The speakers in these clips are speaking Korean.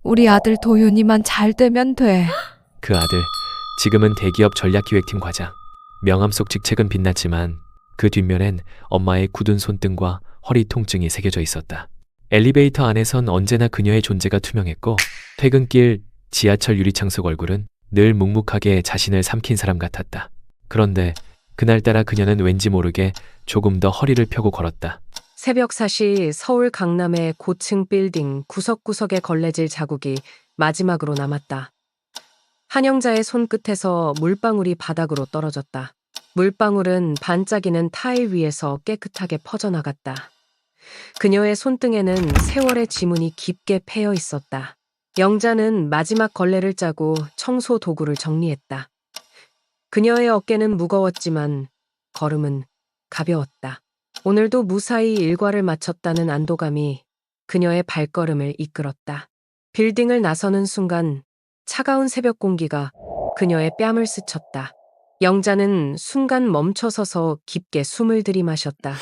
우리 아들 도윤이만 잘 되면 돼. 그 아들, 지금은 대기업 전략기획팀 과장. 명함 속 직책은 빛났지만 그 뒷면엔 엄마의 굳은 손등과 허리 통증이 새겨져 있었다. 엘리베이터 안에선 언제나 그녀의 존재가 투명했고 퇴근길 지하철 유리창 속 얼굴은 늘 묵묵하게 자신을 삼킨 사람 같았다. 그런데 그날따라 그녀는 왠지 모르게 조금 더 허리를 펴고 걸었다. 새벽 4시 서울 강남의 고층 빌딩 구석구석에 걸레질 자국이 마지막으로 남았다. 한영자의 손끝에서 물방울이 바닥으로 떨어졌다. 물방울은 반짝이는 타일 위에서 깨끗하게 퍼져나갔다. 그녀의 손등에는 세월의 지문이 깊게 패여 있었다. 영자는 마지막 걸레를 짜고 청소 도구를 정리했다. 그녀의 어깨는 무거웠지만 걸음은 가벼웠다. 오늘도 무사히 일과를 마쳤다는 안도감이 그녀의 발걸음을 이끌었다. 빌딩을 나서는 순간 차가운 새벽 공기가 그녀의 뺨을 스쳤다. 영자는 순간 멈춰서서 깊게 숨을 들이마셨다.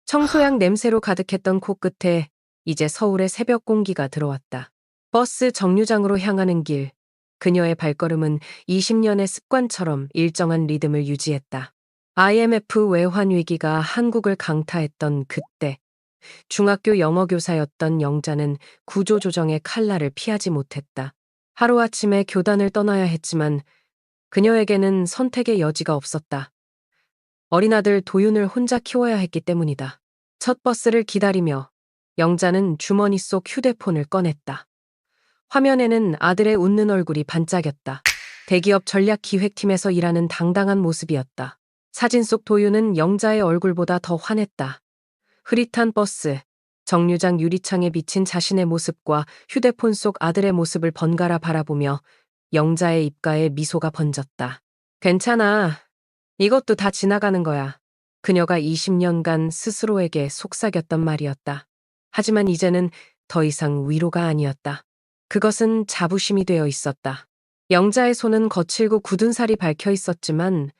청소약 냄새로 가득했던 코끝에 이제 서울의 새벽 공기가 들어왔다. 버스 정류장으로 향하는 길, 그녀의 발걸음은 20년의 습관처럼 일정한 리듬을 유지했다. IMF 외환 위기가 한국을 강타했던 그때, 중학교 영어 교사였던 영자는 구조조정의 칼날을 피하지 못했다. 하루아침에 교단을 떠나야 했지만 그녀에게는 선택의 여지가 없었다. 어린 아들 도윤을 혼자 키워야 했기 때문이다. 첫 버스를 기다리며 영자는 주머니 속 휴대폰을 꺼냈다. 화면에는 아들의 웃는 얼굴이 반짝였다. 대기업 전략기획팀에서 일하는 당당한 모습이었다. 사진 속 도윤은 영자의 얼굴보다 더 환했다. 흐릿한 버스, 정류장 유리창에 비친 자신의 모습과 휴대폰 속 아들의 모습을 번갈아 바라보며 영자의 입가에 미소가 번졌다. 괜찮아. 이것도 다 지나가는 거야. 그녀가 20년간 스스로에게 속삭였던 말이었다. 하지만 이제는 더 이상 위로가 아니었다. 그것은 자부심이 되어 있었다. 영자의 손은 거칠고 굳은 살이 박혀 있었지만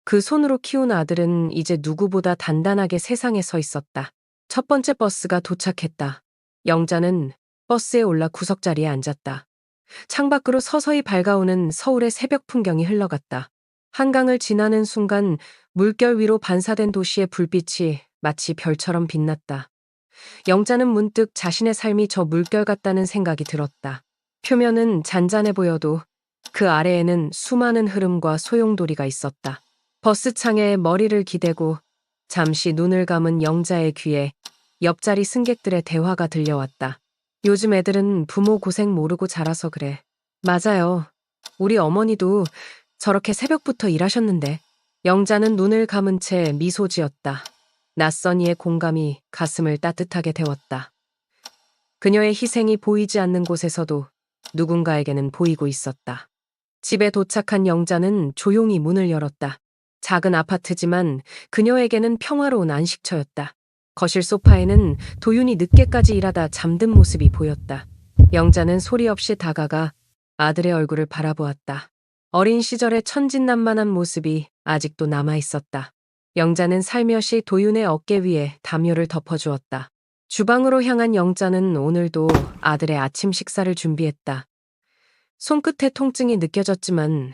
그 손으로 키운 아들은 이제 누구보다 단단하게 세상에 서 있었다. 첫 번째 버스가 도착했다. 영자는 버스에 올라 구석자리에 앉았다. 창밖으로 서서히 밝아오는 서울의 새벽 풍경이 흘러갔다. 한강을 지나는 순간 물결 위로 반사된 도시의 불빛이 마치 별처럼 빛났다. 영자는 문득 자신의 삶이 저 물결 같다는 생각이 들었다. 표면은 잔잔해 보여도 그 아래에는 수많은 흐름과 소용돌이가 있었다. 버스 창에 머리를 기대고 잠시 눈을 감은 영자의 귀에 옆자리 승객들의 대화가 들려왔다. 요즘 애들은 부모 고생 모르고 자라서 그래. 맞아요. 우리 어머니도 저렇게 새벽부터 일하셨는데. 영자는 눈을 감은 채 미소 지었다. 낯선 이의 공감이 가슴을 따뜻하게 데웠다. 그녀의 희생이 보이지 않는 곳에서도 누군가에게는 보이고 있었다. 집에 도착한 영자는 조용히 문을 열었다. 작은 아파트지만 그녀에게는 평화로운 안식처였다. 거실 소파에는 도윤이 늦게까지 일하다 잠든 모습이 보였다. 영자는 소리 없이 다가가 아들의 얼굴을 바라보았다. 어린 시절의 천진난만한 모습이 아직도 남아있었다. 영자는 살며시 도윤의 어깨 위에 담요를 덮어주었다. 주방으로 향한 영자는 오늘도 아들의 아침 식사를 준비했다. 손끝에 통증이 느껴졌지만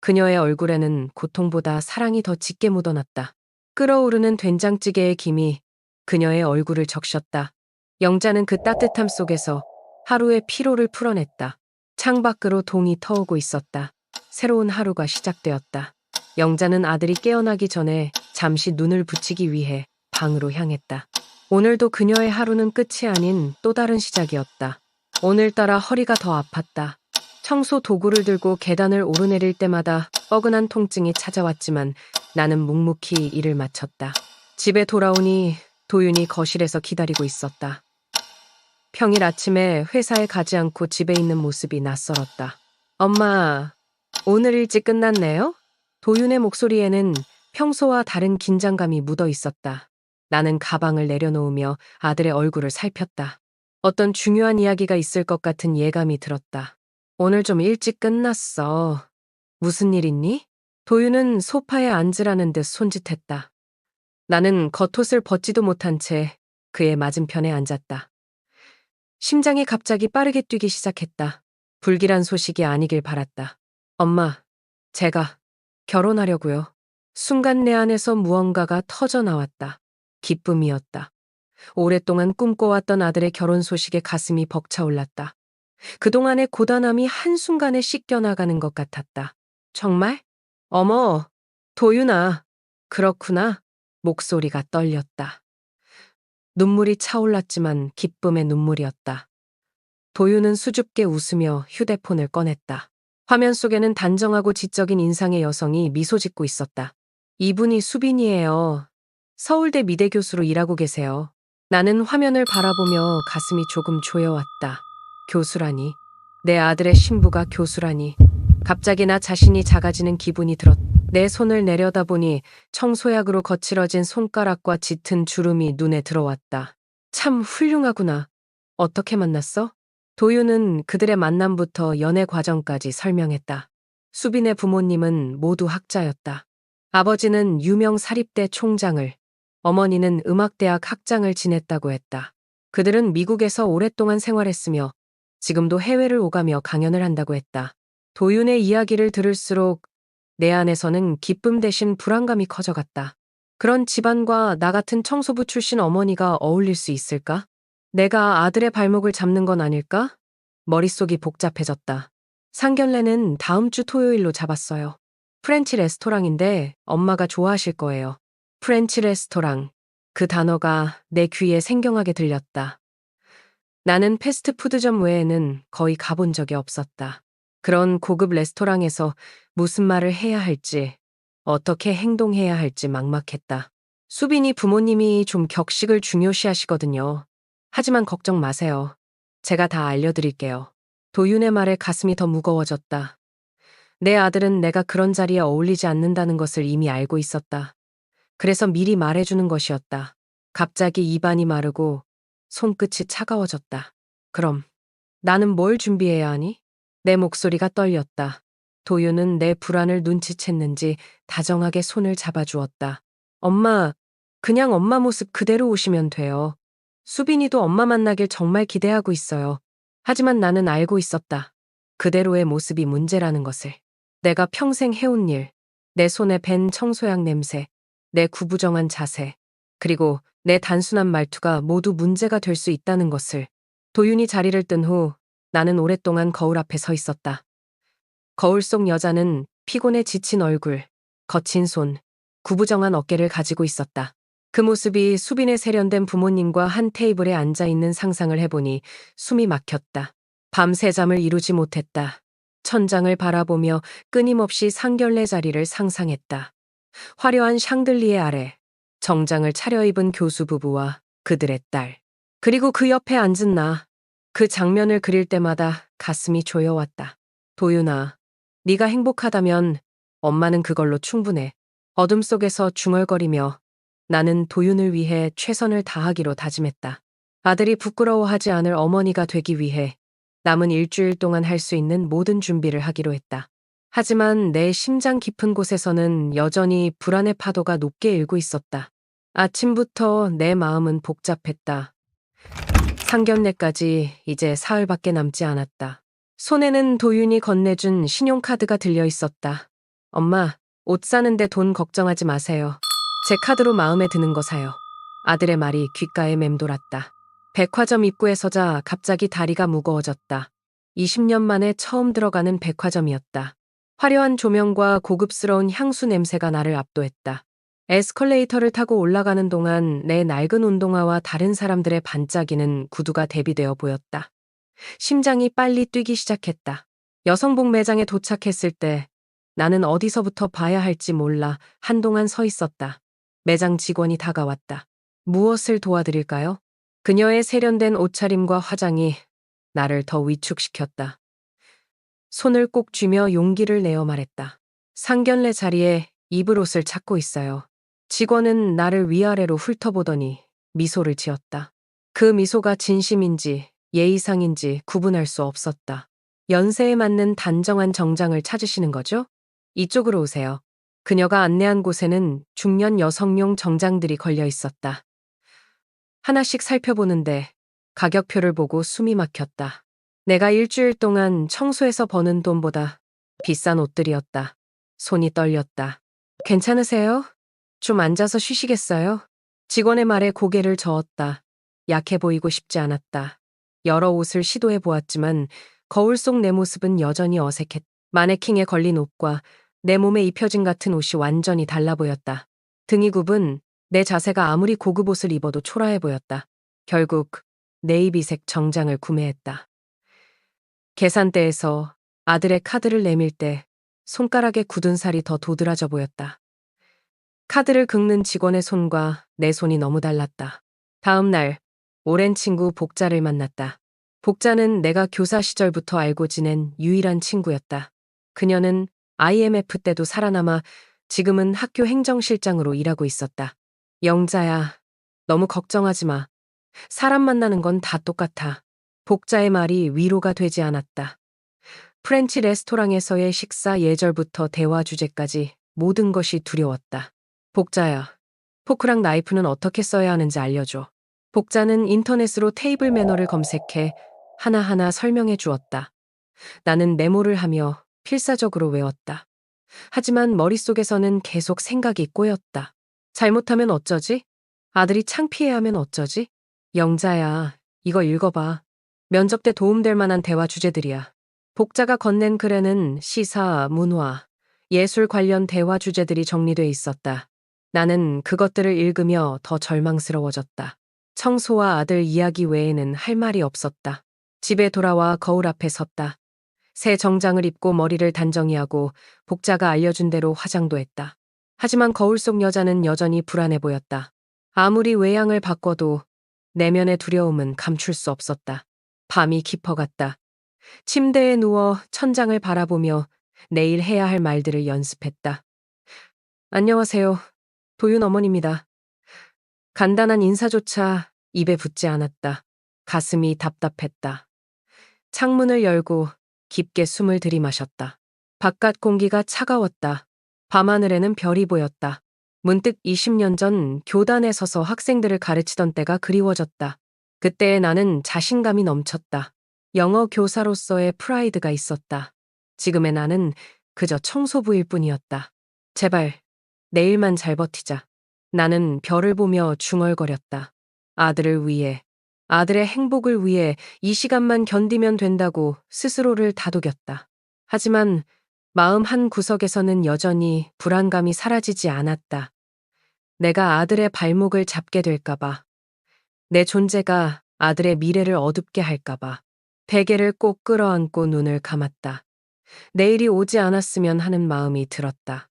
그녀의 얼굴에는 고통보다 사랑이 더 짙게 묻어났다. 끓어오르는 된장찌개의 김이 그녀의 얼굴을 적셨다. 영자는 그 따뜻함 속에서 하루의 피로를 풀어냈다. 창밖으로 동이 터오고 있었다. 새로운 하루가 시작되었다. 영자는 아들이 깨어나기 전에 잠시 눈을 붙이기 위해 방으로 향했다. 오늘도 그녀의 하루는 끝이 아닌 또 다른 시작이었다. 오늘따라 허리가 더 아팠다. 청소 도구를 들고 계단을 오르내릴 때마다 뻐근한 통증이 찾아왔지만 나는 묵묵히 일을 마쳤다. 집에 돌아오니 도윤이 거실에서 기다리고 있었다. 평일 아침에 회사에 가지 않고 집에 있는 모습이 낯설었다. 엄마, 오늘 일찍 끝났네요? 도윤의 목소리에는 평소와 다른 긴장감이 묻어 있었다. 나는 가방을 내려놓으며 아들의 얼굴을 살폈다. 어떤 중요한 이야기가 있을 것 같은 예감이 들었다. 오늘 좀 일찍 끝났어. 무슨 일 있니? 도윤은 소파에 앉으라는 듯 손짓했다. 나는 겉옷을 벗지도 못한 채 그의 맞은편에 앉았다. 심장이 갑자기 빠르게 뛰기 시작했다. 불길한 소식이 아니길 바랐다. 엄마, 제가 결혼하려고요. 순간 내 안에서 무언가가 터져 나왔다. 기쁨이었다. 오랫동안 꿈꿔왔던 아들의 결혼 소식에 가슴이 벅차올랐다. 그동안의 고단함이 한순간에 씻겨나가는 것 같았다. 정말? 어머, 도윤아. 그렇구나. 목소리가 떨렸다. 눈물이 차올랐지만 기쁨의 눈물이었다. 도윤은 수줍게 웃으며 휴대폰을 꺼냈다. 화면 속에는 단정하고 지적인 인상의 여성이 미소 짓고 있었다. 이분이 수빈이에요. 서울대 미대 교수로 일하고 계세요. 나는 화면을 바라보며 가슴이 조금 조여왔다. 교수라니. 내 아들의 신부가 교수라니. 갑자기 나 자신이 작아지는 기분이 들었다. 내 손을 내려다보니 청소약으로 거칠어진 손가락과 짙은 주름이 눈에 들어왔다. 참 훌륭하구나. 어떻게 만났어? 도윤은 그들의 만남부터 연애 과정까지 설명했다. 수빈의 부모님은 모두 학자였다. 아버지는 유명 사립대 총장을, 어머니는 음악대학 학장을 지냈다고 했다. 그들은 미국에서 오랫동안 생활했으며 지금도 해외를 오가며 강연을 한다고 했다. 도윤의 이야기를 들을수록 내 안에서는 기쁨 대신 불안감이 커져갔다. 그런 집안과 나 같은 청소부 출신 어머니가 어울릴 수 있을까? 내가 아들의 발목을 잡는 건 아닐까? 머릿속이 복잡해졌다. 상견례는 다음 주 토요일로 잡았어요. 프렌치 레스토랑인데 엄마가 좋아하실 거예요. 프렌치 레스토랑. 그 단어가 내 귀에 생경하게 들렸다. 나는 패스트푸드점 외에는 거의 가본 적이 없었다. 그런 고급 레스토랑에서 무슨 말을 해야 할지, 어떻게 행동해야 할지 막막했다. 수빈이 부모님이 좀 격식을 중요시하시거든요. 하지만 걱정 마세요. 제가 다 알려드릴게요. 도윤의 말에 가슴이 더 무거워졌다. 내 아들은 내가 그런 자리에 어울리지 않는다는 것을 이미 알고 있었다. 그래서 미리 말해주는 것이었다. 갑자기 입안이 마르고 손끝이 차가워졌다. 그럼 나는 뭘 준비해야 하니? 내 목소리가 떨렸다. 도윤은 내 불안을 눈치챘는지 다정하게 손을 잡아주었다. 엄마, 그냥 엄마 모습 그대로 오시면 돼요. 수빈이도 엄마 만나길 정말 기대하고 있어요. 하지만 나는 알고 있었다. 그대로의 모습이 문제라는 것을. 내가 평생 해온 일, 내 손에 밴 청소약 냄새, 내 구부정한 자세, 그리고 내 단순한 말투가 모두 문제가 될 수 있다는 것을. 도윤이 자리를 뜬 후 나는 오랫동안 거울 앞에 서 있었다. 거울 속 여자는 피곤해 지친 얼굴, 거친 손, 구부정한 어깨를 가지고 있었다. 그 모습이 수빈의 세련된 부모님과 한 테이블에 앉아 있는 상상을 해보니 숨이 막혔다. 밤새 잠을 이루지 못했다. 천장을 바라보며 끊임없이 상견례 자리를 상상했다. 화려한 샹들리에 아래 정장을 차려입은 교수 부부와 그들의 딸, 그리고 그 옆에 앉은 나. 그 장면을 그릴 때마다 가슴이 조여왔다. 도윤아, 네가 행복하다면 엄마는 그걸로 충분해. 어둠 속에서 중얼거리며 나는 도윤을 위해 최선을 다하기로 다짐했다. 아들이 부끄러워하지 않을 어머니가 되기 위해 남은 일주일 동안 할 수 있는 모든 준비를 하기로 했다. 하지만 내 심장 깊은 곳에서는 여전히 불안의 파도가 높게 일고 있었다. 아침부터 내 마음은 복잡했다. 상견례까지 이제 사흘밖에 남지 않았다. 손에는 도윤이 건네준 신용카드가 들려 있었다. 엄마, 옷 사는데 돈 걱정하지 마세요. 제 카드로 마음에 드는 거 사요. 아들의 말이 귓가에 맴돌았다. 백화점 입구에 서자 갑자기 다리가 무거워졌다. 20년 만에 처음 들어가는 백화점이었다. 화려한 조명과 고급스러운 향수 냄새가 나를 압도했다. 에스컬레이터를 타고 올라가는 동안 내 낡은 운동화와 다른 사람들의 반짝이는 구두가 대비되어 보였다. 심장이 빨리 뛰기 시작했다. 여성복 매장에 도착했을 때 나는 어디서부터 봐야 할지 몰라 한동안 서 있었다. 매장 직원이 다가왔다. 무엇을 도와드릴까요? 그녀의 세련된 옷차림과 화장이 나를 더 위축시켰다. 손을 꼭 쥐며 용기를 내어 말했다. 상견례 자리에 입을 옷을 찾고 있어요. 직원은 나를 위아래로 훑어보더니 미소를 지었다. 그 미소가 진심인지 예의상인지 구분할 수 없었다. 연세에 맞는 단정한 정장을 찾으시는 거죠? 이쪽으로 오세요. 그녀가 안내한 곳에는 중년 여성용 정장들이 걸려 있었다. 하나씩 살펴보는데 가격표를 보고 숨이 막혔다. 내가 일주일 동안 청소해서 버는 돈보다 비싼 옷들이었다. 손이 떨렸다. 괜찮으세요? 좀 앉아서 쉬시겠어요? 직원의 말에 고개를 저었다. 약해 보이고 싶지 않았다. 여러 옷을 시도해 보았지만 거울 속 내 모습은 여전히 어색했다. 마네킹에 걸린 옷과 내 몸에 입혀진 같은 옷이 완전히 달라 보였다. 등이 굽은 내 자세가 아무리 고급 옷을 입어도 초라해 보였다. 결국 네이비색 정장을 구매했다. 계산대에서 아들의 카드를 내밀 때 손가락에 굳은 살이 더 도드라져 보였다. 카드를 긁는 직원의 손과 내 손이 너무 달랐다. 다음 날 오랜 친구 복자를 만났다. 복자는 내가 교사 시절부터 알고 지낸 유일한 친구였다. 그녀는 IMF 때도 살아남아 지금은 학교 행정실장으로 일하고 있었다. 영자야, 너무 걱정하지 마. 사람 만나는 건 다 똑같아. 복자의 말이 위로가 되지 않았다. 프렌치 레스토랑에서의 식사 예절부터 대화 주제까지 모든 것이 두려웠다. 복자야, 포크랑 나이프는 어떻게 써야 하는지 알려줘. 복자는 인터넷으로 테이블 매너를 검색해 하나하나 설명해 주었다. 나는 메모를 하며 필사적으로 외웠다. 하지만 머릿속에서는 계속 생각이 꼬였다. 잘못하면 어쩌지? 아들이 창피해하면 어쩌지? 영자야, 이거 읽어봐. 면접 때 도움될 만한 대화 주제들이야. 복자가 건넨 글에는 시사, 문화, 예술 관련 대화 주제들이 정리돼 있었다. 나는 그것들을 읽으며 더 절망스러워졌다. 청소와 아들 이야기 외에는 할 말이 없었다. 집에 돌아와 거울 앞에 섰다. 새 정장을 입고 머리를 단정히 하고 복자가 알려준 대로 화장도 했다. 하지만 거울 속 여자는 여전히 불안해 보였다. 아무리 외양을 바꿔도 내면의 두려움은 감출 수 없었다. 밤이 깊어갔다. 침대에 누워 천장을 바라보며 내일 해야 할 말들을 연습했다. 안녕하세요. 도윤 어머니입니다. 간단한 인사조차 입에 붙지 않았다. 가슴이 답답했다. 창문을 열고 깊게 숨을 들이마셨다. 바깥 공기가 차가웠다. 밤하늘에는 별이 보였다. 문득 20년 전 교단에 서서 학생들을 가르치던 때가 그리워졌다. 그때의 나는 자신감이 넘쳤다. 영어 교사로서의 프라이드가 있었다. 지금의 나는 그저 청소부일 뿐이었다. 제발, 내일만 잘 버티자. 나는 별을 보며 중얼거렸다. 아들을 위해, 아들의 행복을 위해 이 시간만 견디면 된다고 스스로를 다독였다. 하지만 마음 한 구석에서는 여전히 불안감이 사라지지 않았다. 내가 아들의 발목을 잡게 될까봐. 내 존재가 아들의 미래를 어둡게 할까봐. 베개를 꼭 끌어안고 눈을 감았다. 내일이 오지 않았으면 하는 마음이 들었다.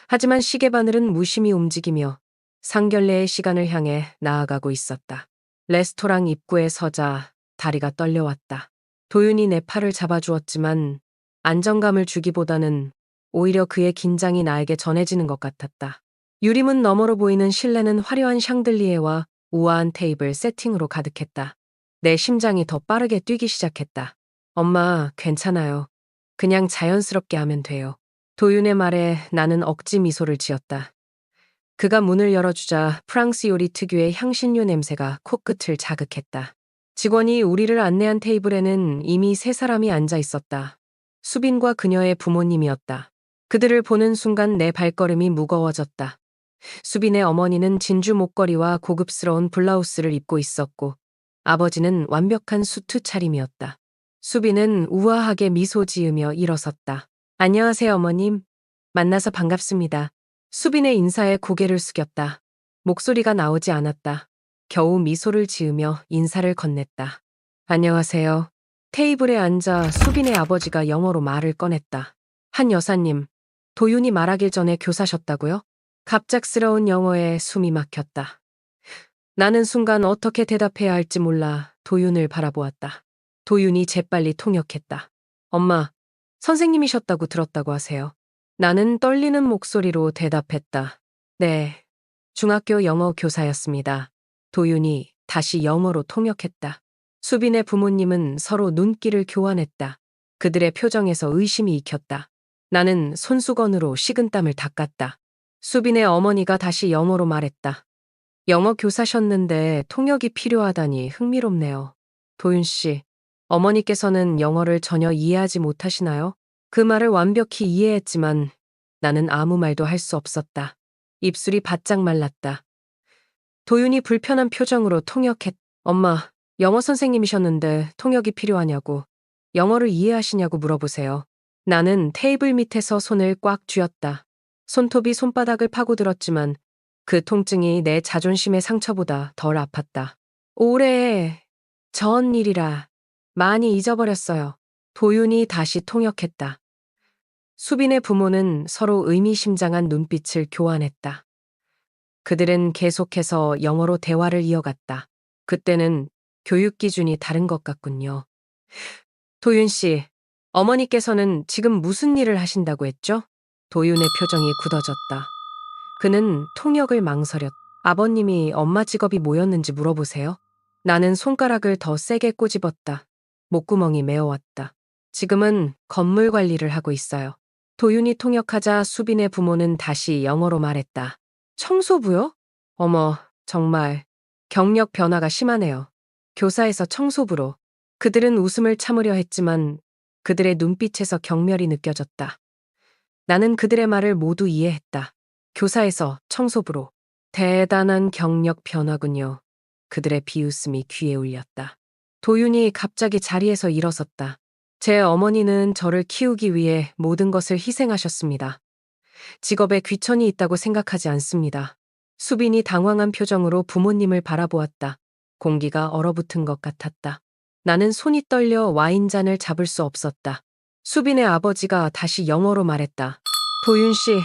하지만 시계바늘은 무심히 움직이며 상견례의 시간을 향해 나아가고 있었다. 레스토랑 입구에 서자 다리가 떨려왔다. 도윤이 내 팔을 잡아주었지만 안정감을 주기보다는 오히려 그의 긴장이 나에게 전해지는 것 같았다. 유리문 너머로 보이는 실내는 화려한 샹들리에와 우아한 테이블 세팅으로 가득했다. 내 심장이 더 빠르게 뛰기 시작했다. 엄마, 괜찮아요. 그냥 자연스럽게 하면 돼요. 도윤의 말에 나는 억지 미소를 지었다. 그가 문을 열어주자 프랑스 요리 특유의 향신료 냄새가 코끝을 자극했다. 직원이 우리를 안내한 테이블에는 이미 세 사람이 앉아 있었다. 수빈과 그녀의 부모님이었다. 그들을 보는 순간 내 발걸음이 무거워졌다. 수빈의 어머니는 진주 목걸이와 고급스러운 블라우스를 입고 있었고 아버지는 완벽한 수트 차림이었다. 수빈은 우아하게 미소 지으며 일어섰다. 안녕하세요, 어머님. 만나서 반갑습니다. 수빈의 인사에 고개를 숙였다. 목소리가 나오지 않았다. 겨우 미소를 지으며 인사를 건넸다. 안녕하세요. 테이블에 앉아 수빈의 아버지가 영어로 말을 꺼냈다. 한 여사님, 도윤이 말하길 전에 교사셨다고요? 갑작스러운 영어에 숨이 막혔다. 나는 순간 어떻게 대답해야 할지 몰라 도윤을 바라보았다. 도윤이 재빨리 통역했다. 엄마, 선생님이셨다고 들었다고 하세요. 나는 떨리는 목소리로 대답했다. 네, 중학교 영어 교사였습니다. 도윤이 다시 영어로 통역했다. 수빈의 부모님은 서로 눈길을 교환했다. 그들의 표정에서 의심이 익혔다. 나는 손수건으로 식은땀을 닦았다. 수빈의 어머니가 다시 영어로 말했다. 영어 교사셨는데 통역이 필요하다니 흥미롭네요. 도윤 씨, 어머니께서는 영어를 전혀 이해하지 못하시나요? 그 말을 완벽히 이해했지만 나는 아무 말도 할 수 없었다. 입술이 바짝 말랐다. 도윤이 불편한 표정으로 통역했. 엄마, 영어 선생님이셨는데 통역이 필요하냐고, 영어를 이해하시냐고 물어보세요. 나는 테이블 밑에서 손을 꽉 쥐었다. 손톱이 손바닥을 파고들었지만 그 통증이 내 자존심의 상처보다 덜 아팠다. 오래 전 일이라 많이 잊어버렸어요. 도윤이 다시 통역했다. 수빈의 부모는 서로 의미심장한 눈빛을 교환했다. 그들은 계속해서 영어로 대화를 이어갔다. 그때는 교육 기준이 다른 것 같군요. 도윤 씨, 어머니께서는 지금 무슨 일을 하신다고 했죠? 도윤의 표정이 굳어졌다. 그는 통역을 망설였다. 아버님이 엄마 직업이 뭐였는지 물어보세요. 나는 손가락을 더 세게 꼬집었다. 목구멍이 메어왔다. 지금은 건물 관리를 하고 있어요. 도윤이 통역하자 수빈의 부모는 다시 영어로 말했다. 청소부요? 어머, 정말 경력 변화가 심하네요. 교사에서 청소부로. 그들은 웃음을 참으려 했지만 그들의 눈빛에서 경멸이 느껴졌다. 나는 그들의 말을 모두 이해했다. 교사에서 청소부로. 대단한 경력 변화군요. 그들의 비웃음이 귀에 울렸다. 도윤이 갑자기 자리에서 일어섰다. 제 어머니는 저를 키우기 위해 모든 것을 희생하셨습니다. 직업에 귀천이 있다고 생각하지 않습니다. 수빈이 당황한 표정으로 부모님을 바라보았다. 공기가 얼어붙은 것 같았다. 나는 손이 떨려 와인잔을 잡을 수 없었다. 수빈의 아버지가 다시 영어로 말했다. 도윤 씨,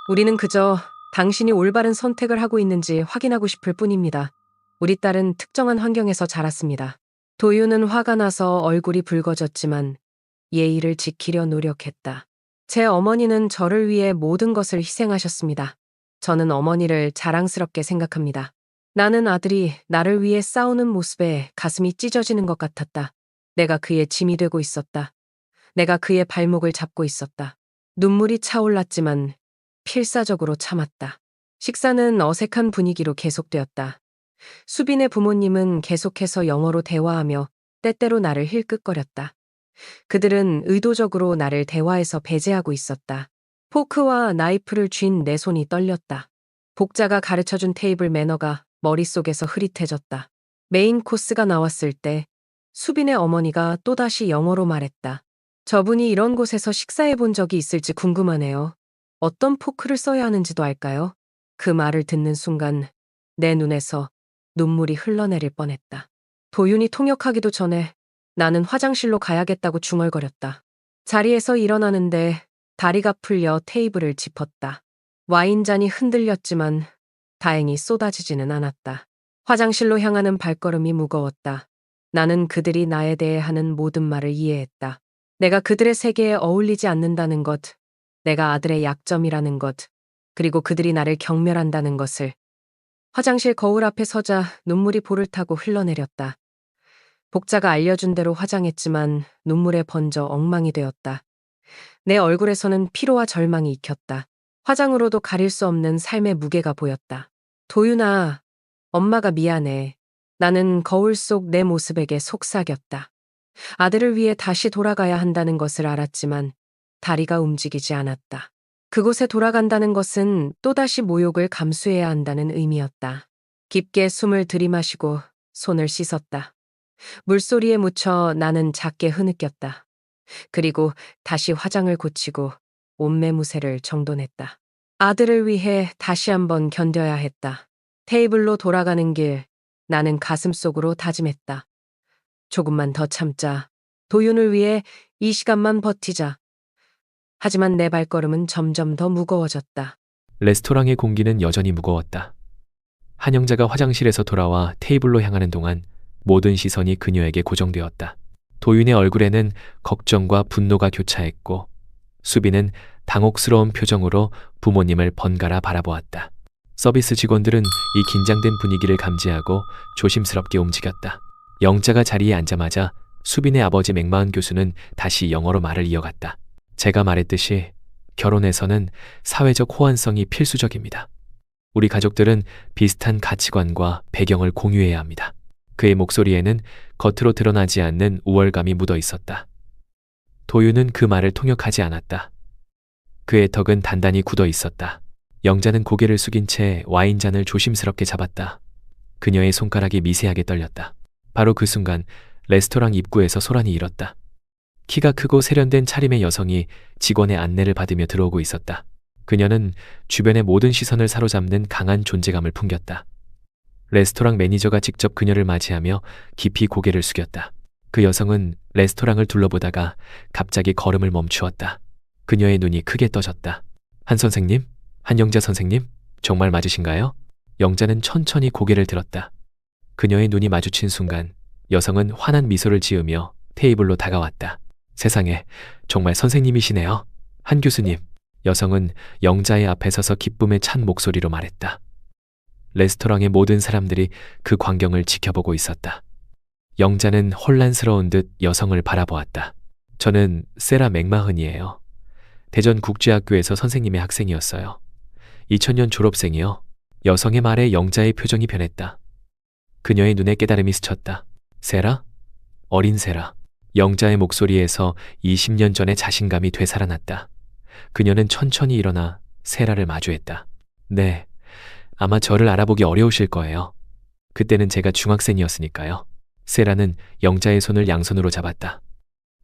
우리는 그저 당신이 올바른 선택을 하고 있는지 확인하고 싶을 뿐입니다. 우리 딸은 특정한 환경에서 자랐습니다. 도윤은 화가 나서 얼굴이 붉어졌지만 예의를 지키려 노력했다. 제 어머니는 저를 위해 모든 것을 희생하셨습니다. 저는 어머니를 자랑스럽게 생각합니다. 나는 아들이 나를 위해 싸우는 모습에 가슴이 찢어지는 것 같았다. 내가 그의 짐이 되고 있었다. 내가 그의 발목을 잡고 있었다. 눈물이 차올랐지만 필사적으로 참았다. 식사는 어색한 분위기로 계속되었다. 수빈의 부모님은 계속해서 영어로 대화하며 때때로 나를 힐끗거렸다. 그들은 의도적으로 나를 대화에서 배제하고 있었다. 포크와 나이프를 쥔 내 손이 떨렸다. 복자가 가르쳐준 테이블 매너가 머릿속에서 흐릿해졌다. 메인 코스가 나왔을 때 수빈의 어머니가 또다시 영어로 말했다. 저분이 이런 곳에서 식사해 본 적이 있을지 궁금하네요. 어떤 포크를 써야 하는지도 알까요? 그 말을 듣는 순간 내 눈에서 눈물이 흘러내릴 뻔했다. 도윤이 통역하기도 전에 나는 화장실로 가야겠다고 중얼거렸다. 자리에서 일어나는데 다리가 풀려 테이블을 짚었다. 와인잔이 흔들렸지만 다행히 쏟아지지는 않았다. 화장실로 향하는 발걸음이 무거웠다. 나는 그들이 나에 대해 하는 모든 말을 이해했다. 내가 그들의 세계에 어울리지 않는다는 것, 내가 아들의 약점이라는 것, 그리고 그들이 나를 경멸한다는 것을. 화장실 거울 앞에 서자 눈물이 볼을 타고 흘러내렸다. 복자가 알려준 대로 화장했지만 눈물에 번져 엉망이 되었다. 내 얼굴에서는 피로와 절망이 익혔다. 화장으로도 가릴 수 없는 삶의 무게가 보였다. 도윤아, 엄마가 미안해. 나는 거울 속 내 모습에게 속삭였다. 아들을 위해 다시 돌아가야 한다는 것을 알았지만 다리가 움직이지 않았다. 그곳에 돌아간다는 것은 또다시 모욕을 감수해야 한다는 의미였다. 깊게 숨을 들이마시고 손을 씻었다. 물소리에 묻혀 나는 작게 흐느꼈다. 그리고 다시 화장을 고치고 옷매무새를 정돈했다. 아들을 위해 다시 한번 견뎌야 했다. 테이블로 돌아가는 길, 나는 가슴속으로 다짐했다. 조금만 더 참자. 도윤을 위해 이 시간만 버티자. 하지만 내 발걸음은 점점 더 무거워졌다. 레스토랑의 공기는 여전히 무거웠다. 한영자가 화장실에서 돌아와 테이블로 향하는 동안 모든 시선이 그녀에게 고정되었다. 도윤의 얼굴에는 걱정과 분노가 교차했고 수빈은 당혹스러운 표정으로 부모님을 번갈아 바라보았다. 서비스 직원들은 이 긴장된 분위기를 감지하고 조심스럽게 움직였다. 영자가 자리에 앉자마자 수빈의 아버지 맥마은 교수는 다시 영어로 말을 이어갔다. 제가 말했듯이 결혼에서는 사회적 호환성이 필수적입니다. 우리 가족들은 비슷한 가치관과 배경을 공유해야 합니다. 그의 목소리에는 겉으로 드러나지 않는 우월감이 묻어 있었다. 도윤은 그 말을 통역하지 않았다. 그의 턱은 단단히 굳어 있었다. 영자는 고개를 숙인 채 와인잔을 조심스럽게 잡았다. 그녀의 손가락이 미세하게 떨렸다. 바로 그 순간 레스토랑 입구에서 소란이 일었다. 키가 크고 세련된 차림의 여성이 직원의 안내를 받으며 들어오고 있었다. 그녀는 주변의 모든 시선을 사로잡는 강한 존재감을 풍겼다. 레스토랑 매니저가 직접 그녀를 맞이하며 깊이 고개를 숙였다. 그 여성은 레스토랑을 둘러보다가 갑자기 걸음을 멈추었다. 그녀의 눈이 크게 떠졌다. 한 선생님? 한영자 선생님? 정말 맞으신가요? 영자는 천천히 고개를 들었다. 그녀의 눈이 마주친 순간 여성은 환한 미소를 지으며 테이블로 다가왔다. 세상에, 정말 선생님이시네요. 한 교수님. 여성은 영자의 앞에 서서 기쁨에 찬 목소리로 말했다. 레스토랑의 모든 사람들이 그 광경을 지켜보고 있었다. 영자는 혼란스러운 듯 여성을 바라보았다. 저는 세라 맥마흔이에요. 대전국제학교에서 선생님의 학생이었어요. 2000년 졸업생이요. 여성의 말에 영자의 표정이 변했다. 그녀의 눈에 깨달음이 스쳤다. 세라? 어린 세라. 영자의 목소리에서 20년 전의 자신감이 되살아났다. 그녀는 천천히 일어나 세라를 마주했다. 네, 아마 저를 알아보기 어려우실 거예요. 그때는 제가 중학생이었으니까요. 세라는 영자의 손을 양손으로 잡았다.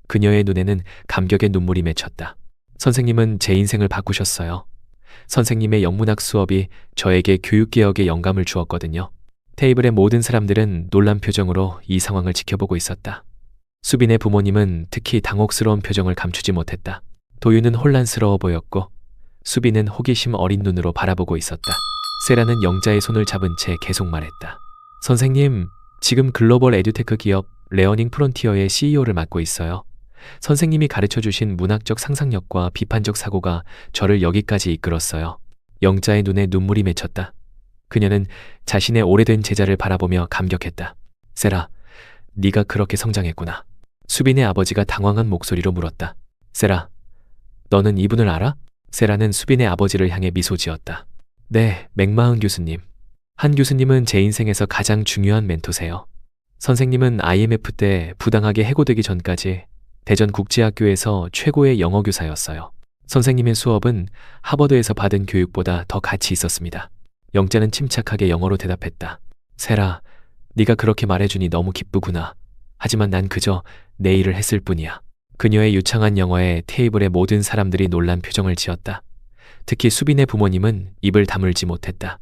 그녀의 눈에는 감격의 눈물이 맺혔다. 선생님은 제 인생을 바꾸셨어요. 선생님의 영문학 수업이 저에게 교육개혁에 영감을 주었거든요. 테이블의 모든 사람들은 놀란 표정으로 이 상황을 지켜보고 있었다. 수빈의 부모님은 특히 당혹스러운 표정을 감추지 못했다. 도윤은 혼란스러워 보였고 수빈은 호기심 어린 눈으로 바라보고 있었다. 세라는 영자의 손을 잡은 채 계속 말했다. 선생님, 지금 글로벌 에듀테크 기업 레어닝 프론티어의 CEO를 맡고 있어요. 선생님이 가르쳐주신 문학적 상상력과 비판적 사고가 저를 여기까지 이끌었어요. 영자의 눈에 눈물이 맺혔다. 그녀는 자신의 오래된 제자를 바라보며 감격했다. 세라, 네가 그렇게 성장했구나. 수빈의 아버지가 당황한 목소리로 물었다. 세라, 너는 이분을 알아? 세라는 수빈의 아버지를 향해 미소 지었다. 네, 맥마흔 교수님. 한 교수님은 제 인생에서 가장 중요한 멘토세요. 선생님은 IMF 때 부당하게 해고되기 전까지 대전국제학교에서 최고의 영어교사였어요. 선생님의 수업은 하버드에서 받은 교육보다 더 가치 있었습니다. 영자는 침착하게 영어로 대답했다. 세라, 네가 그렇게 말해주니 너무 기쁘구나. 하지만 난 그저 내 일을 했을 뿐이야. 그녀의 유창한 영어에 테이블의 모든 사람들이 놀란 표정을 지었다. 특히 수빈의 부모님은 입을 다물지 못했다.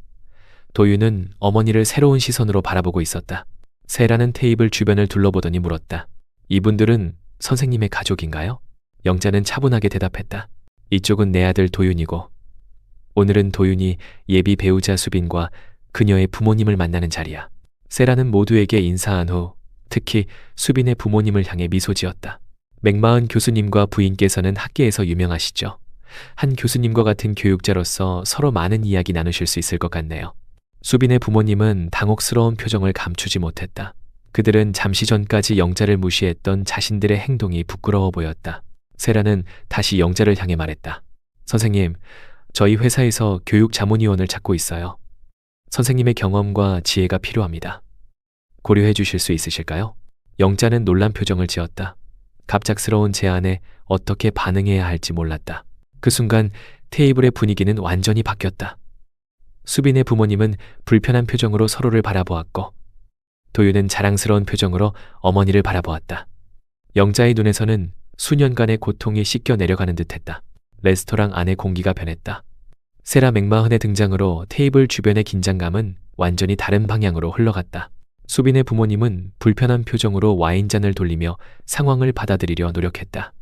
도윤은 어머니를 새로운 시선으로 바라보고 있었다. 세라는 테이블 주변을 둘러보더니 물었다. 이분들은 선생님의 가족인가요? 영자는 차분하게 대답했다. 이쪽은 내 아들 도윤이고 오늘은 도윤이 예비 배우자 수빈과 그녀의 부모님을 만나는 자리야. 세라는 모두에게 인사한 후 특히 수빈의 부모님을 향해 미소 지었다. 맥마흔 교수님과 부인께서는 학계에서 유명하시죠. 한 교수님과 같은 교육자로서 서로 많은 이야기 나누실 수 있을 것 같네요. 수빈의 부모님은 당혹스러운 표정을 감추지 못했다. 그들은 잠시 전까지 영자를 무시했던 자신들의 행동이 부끄러워 보였다. 세라는 다시 영자를 향해 말했다. 선생님, 저희 회사에서 교육 자문위원을 찾고 있어요. 선생님의 경험과 지혜가 필요합니다. 고려해 주실 수 있으실까요? 영자는 놀란 표정을 지었다. 갑작스러운 제안에 어떻게 반응해야 할지 몰랐다. 그 순간 테이블의 분위기는 완전히 바뀌었다. 수빈의 부모님은 불편한 표정으로 서로를 바라보았고 도윤은 자랑스러운 표정으로 어머니를 바라보았다. 영자의 눈에서는 수년간의 고통이 씻겨 내려가는 듯했다. 레스토랑 안의 공기가 변했다. 세라 맥마흔의 등장으로 테이블 주변의 긴장감은 완전히 다른 방향으로 흘러갔다. 수빈의 부모님은 불편한 표정으로 와인잔을 돌리며 상황을 받아들이려 노력했다.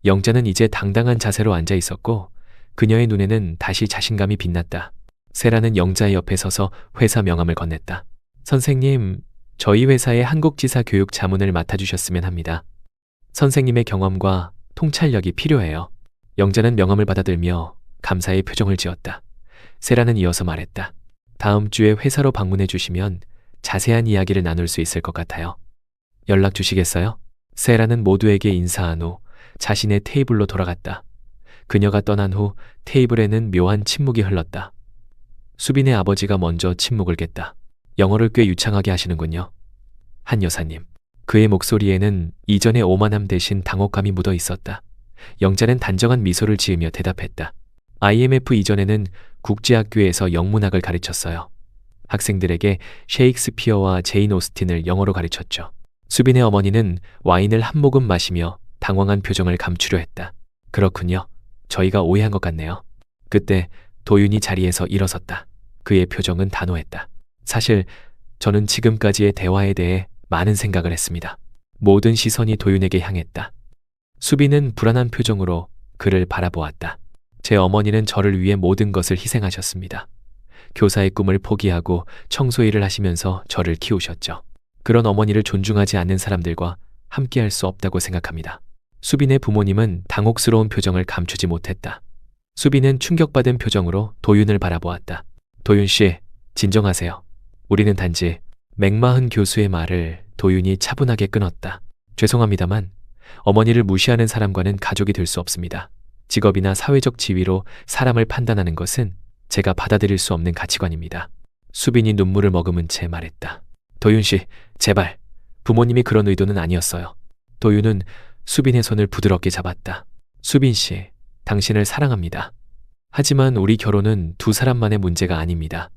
영자는 이제 당당한 자세로 앉아 있었고 그녀의 눈에는 다시 자신감이 빛났다. 세라는 영자의 옆에 서서 회사 명함을 건넸다. 선생님, 저희 회사의 한국지사 교육 자문을 맡아주셨으면 합니다. 선생님의 경험과 통찰력이 필요해요. 영자는 명함을 받아들며 감사의 표정을 지었다. 세라는 이어서 말했다. 다음 주에 회사로 방문해 주시면 자세한 이야기를 나눌 수 있을 것 같아요. 연락 주시겠어요? 세라는 모두에게 인사한 후 자신의 테이블로 돌아갔다. 그녀가 떠난 후 테이블에는 묘한 침묵이 흘렀다. 수빈의 아버지가 먼저 침묵을 깼다. 영어를 꽤 유창하게 하시는군요. 한 여사님. 그의 목소리에는 이전의 오만함 대신 당혹감이 묻어 있었다. 영자는 단정한 미소를 지으며 대답했다. IMF 이전에는 국제학교에서 영문학을 가르쳤어요. 학생들에게 셰익스피어와 제인 오스틴을 영어로 가르쳤죠. 수빈의 어머니는 와인을 한 모금 마시며 당황한 표정을 감추려 했다. 그렇군요. 저희가 오해한 것 같네요. 그때 도윤이 자리에서 일어섰다. 그의 표정은 단호했다. 사실 저는 지금까지의 대화에 대해 많은 생각을 했습니다. 모든 시선이 도윤에게 향했다. 수빈은 불안한 표정으로 그를 바라보았다. 제 어머니는 저를 위해 모든 것을 희생하셨습니다. 교사의 꿈을 포기하고 청소 일을 하시면서 저를 키우셨죠. 그런 어머니를 존중하지 않는 사람들과 함께할 수 없다고 생각합니다. 수빈의 부모님은 당혹스러운 표정을 감추지 못했다. 수빈은 충격받은 표정으로 도윤을 바라보았다. 도윤 씨, 진정하세요. 우리는 단지 맥마흔 교수의 말을 도윤이 차분하게 끊었다. 죄송합니다만 어머니를 무시하는 사람과는 가족이 될 수 없습니다. 직업이나 사회적 지위로 사람을 판단하는 것은 제가 받아들일 수 없는 가치관입니다. 수빈이 눈물을 머금은 채 말했다. 도윤 씨, 제발. 부모님이 그런 의도는 아니었어요. 도윤은 수빈의 손을 부드럽게 잡았다. 수빈 씨, 당신을 사랑합니다. 하지만 우리 결혼은 두 사람만의 문제가 아닙니다.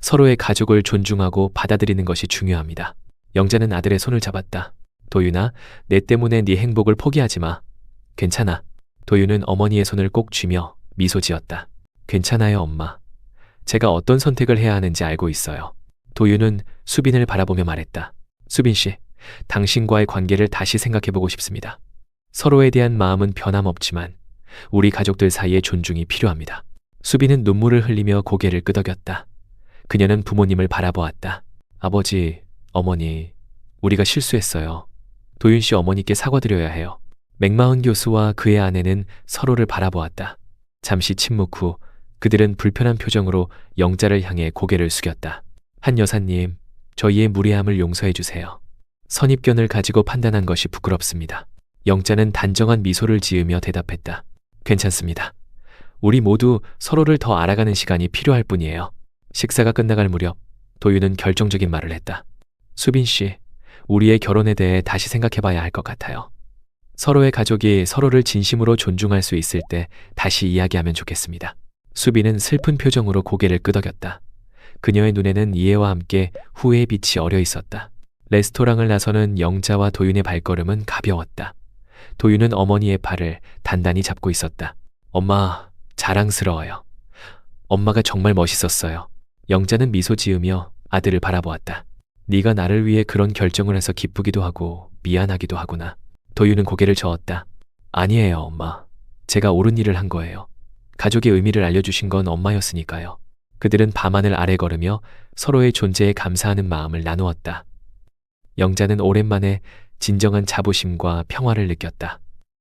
서로의 가족을 존중하고 받아들이는 것이 중요합니다. 영자는 아들의 손을 잡았다. 도윤아, 내 때문에 네 행복을 포기하지 마. 괜찮아. 도윤은 어머니의 손을 꼭 쥐며 미소 지었다. 괜찮아요, 엄마. 제가 어떤 선택을 해야 하는지 알고 있어요. 도윤은 수빈을 바라보며 말했다. 수빈 씨, 당신과의 관계를 다시 생각해보고 싶습니다. 서로에 대한 마음은 변함없지만 우리 가족들 사이에 존중이 필요합니다. 수빈은 눈물을 흘리며 고개를 끄덕였다. 그녀는 부모님을 바라보았다. 아버지, 어머니, 우리가 실수했어요. 도윤 씨 어머니께 사과드려야 해요. 맥마흔 교수와 그의 아내는 서로를 바라보았다. 잠시 침묵 후 그들은 불편한 표정으로 영자를 향해 고개를 숙였다. 한 여사님, 저희의 무례함을 용서해 주세요. 선입견을 가지고 판단한 것이 부끄럽습니다. 영자는 단정한 미소를 지으며 대답했다. 괜찮습니다. 우리 모두 서로를 더 알아가는 시간이 필요할 뿐이에요. 식사가 끝나갈 무렵 도윤은 결정적인 말을 했다. 수빈 씨, 우리의 결혼에 대해 다시 생각해봐야 할 것 같아요. 서로의 가족이 서로를 진심으로 존중할 수 있을 때 다시 이야기하면 좋겠습니다. 수빈은 슬픈 표정으로 고개를 끄덕였다. 그녀의 눈에는 이해와 함께 후회의 빛이 어려 있었다. 레스토랑을 나서는 영자와 도윤의 발걸음은 가벼웠다. 도윤은 어머니의 팔을 단단히 잡고 있었다. 엄마, 자랑스러워요. 엄마가 정말 멋있었어요. 영자는 미소 지으며 아들을 바라보았다. 네가 나를 위해 그런 결정을 해서 기쁘기도 하고 미안하기도 하구나. 도윤은 고개를 저었다. 아니에요, 엄마. 제가 옳은 일을 한 거예요. 가족의 의미를 알려주신 건 엄마였으니까요. 그들은 밤하늘 아래 걸으며 서로의 존재에 감사하는 마음을 나누었다. 영자는 오랜만에 진정한 자부심과 평화를 느꼈다.